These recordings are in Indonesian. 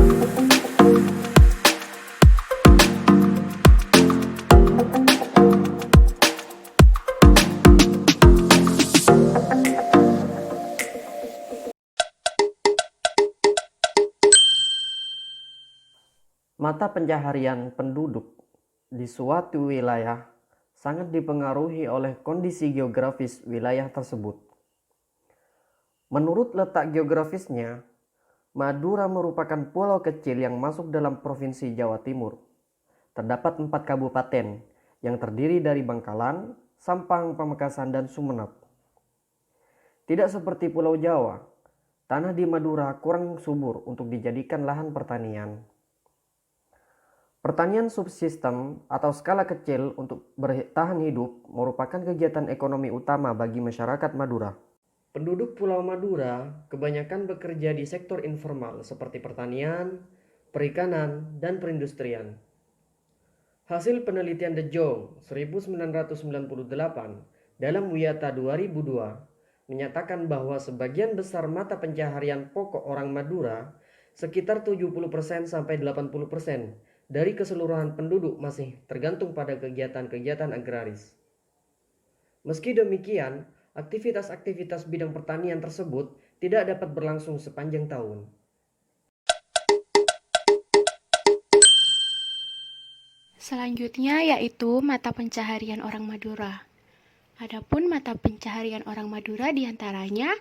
Mata pencaharian penduduk di suatu wilayah sangat dipengaruhi oleh kondisi geografis wilayah tersebut. Menurut letak geografisnya, Madura merupakan pulau kecil yang masuk dalam Provinsi Jawa Timur. Terdapat 4 kabupaten yang terdiri dari Bangkalan, Sampang, Pamekasan, dan Sumeneb. Tidak seperti Pulau Jawa, tanah di Madura kurang subur untuk dijadikan lahan pertanian. Pertanian subsistem atau skala kecil untuk bertahan hidup merupakan kegiatan ekonomi utama bagi masyarakat Madura. Penduduk Pulau Madura kebanyakan bekerja di sektor informal seperti pertanian, perikanan, dan perindustrian. Hasil penelitian De Jong 1998 dalam Wiyata 2002 menyatakan bahwa sebagian besar mata pencaharian pokok orang Madura, sekitar 70% sampai 80%, dari keseluruhan penduduk masih tergantung pada kegiatan-kegiatan agraris. Meski demikian, aktivitas-aktivitas bidang pertanian tersebut tidak dapat berlangsung sepanjang tahun. Selanjutnya yaitu mata pencaharian orang Madura. Adapun mata pencaharian orang Madura diantaranya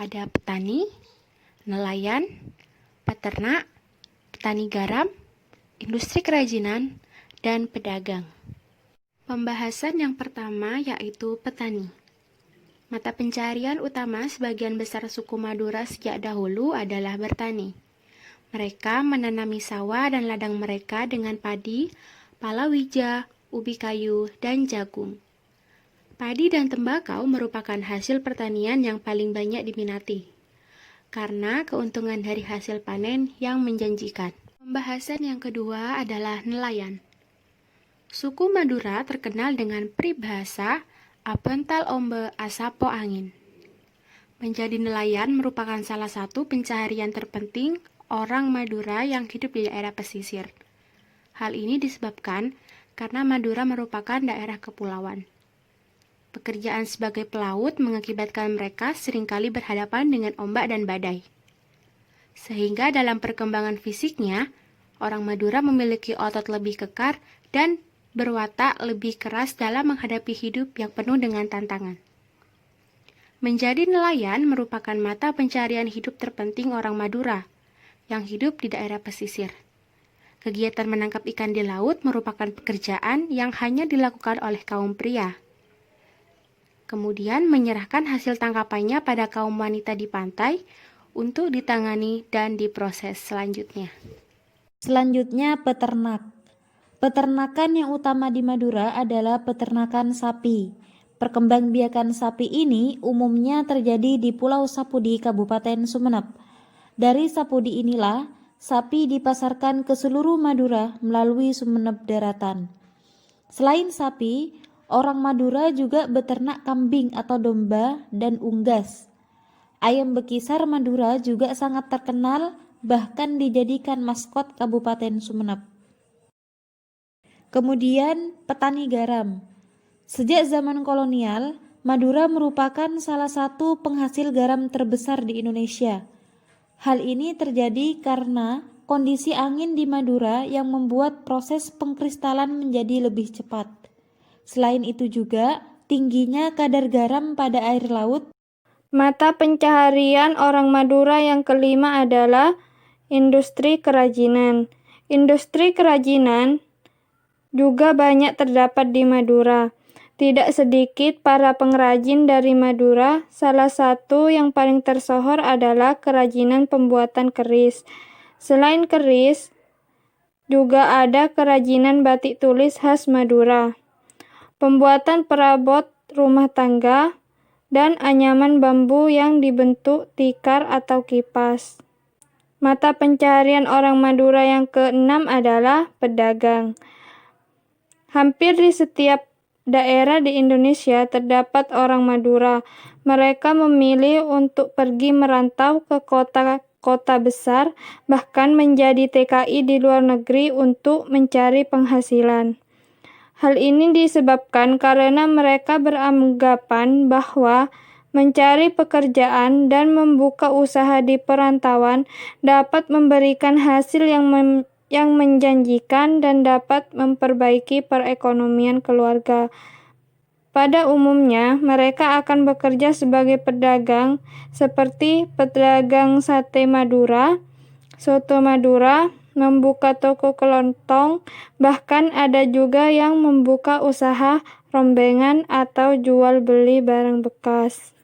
ada petani, nelayan, peternak, petani garam, industri kerajinan, dan pedagang. Pembahasan yang pertama yaitu petani. Mata pencaharian utama sebagian besar suku Madura sejak dahulu adalah bertani. Mereka menanami sawah dan ladang mereka dengan padi, palawija, ubi kayu, dan jagung. Padi dan tembakau merupakan hasil pertanian yang paling banyak diminati, karena keuntungan dari hasil panen yang menjanjikan. Pembahasan yang kedua adalah nelayan. Suku Madura terkenal dengan peribahasa Apental ombe asapo angin. Menjadi nelayan merupakan salah satu pencaharian terpenting orang Madura yang hidup di daerah pesisir. Hal ini disebabkan karena Madura merupakan daerah kepulauan. Pekerjaan sebagai pelaut mengakibatkan mereka seringkali berhadapan dengan ombak dan badai. Sehingga dalam perkembangan fisiknya, orang Madura memiliki otot lebih kekar dan berwatak lebih keras dalam menghadapi hidup yang penuh dengan tantangan. Menjadi nelayan merupakan mata pencarian hidup terpenting orang Madura yang hidup di daerah pesisir. Kegiatan menangkap ikan di laut merupakan pekerjaan yang hanya dilakukan oleh kaum pria. Kemudian menyerahkan hasil tangkapannya pada kaum wanita di pantai untuk ditangani dan diproses selanjutnya. Selanjutnya peternak. Peternakan yang utama di Madura adalah peternakan sapi. Perkembangbiakan sapi ini umumnya terjadi di Pulau Sapudi, Kabupaten Sumeneb. Dari Sapudi inilah sapi dipasarkan ke seluruh Madura melalui Sumeneb Daratan. Selain sapi, orang Madura juga beternak kambing atau domba dan unggas. Ayam bekisar Madura juga sangat terkenal, bahkan dijadikan maskot Kabupaten Sumeneb. Kemudian petani garam. Sejak zaman kolonial, Madura merupakan salah satu penghasil garam terbesar di Indonesia. Hal ini terjadi karena kondisi angin di Madura yang membuat proses pengkristalan menjadi lebih cepat. Selain itu juga, tingginya kadar garam pada air laut. Mata pencaharian orang Madura yang kelima adalah industri kerajinan. Industri kerajinan juga banyak terdapat di Madura. Tidak sedikit para pengrajin dari Madura, salah satu yang paling tersohor adalah kerajinan pembuatan keris. Selain keris, juga ada kerajinan batik tulis khas Madura, pembuatan perabot rumah tangga, dan anyaman bambu yang dibentuk tikar atau kipas. Mata pencaharian orang Madura yang keenam adalah pedagang. Hampir di setiap daerah di Indonesia terdapat orang Madura. Mereka memilih untuk pergi merantau ke kota kota besar, bahkan menjadi TKI di luar negeri untuk mencari penghasilan. Hal ini disebabkan karena mereka beranggapan bahwa mencari pekerjaan dan membuka usaha di perantauan dapat memberikan hasil yang menjanjikan dan dapat memperbaiki perekonomian keluarga. Pada umumnya, mereka akan bekerja sebagai pedagang seperti pedagang sate Madura, soto Madura, membuka toko kelontong, bahkan ada juga yang membuka usaha rombengan atau jual beli barang bekas.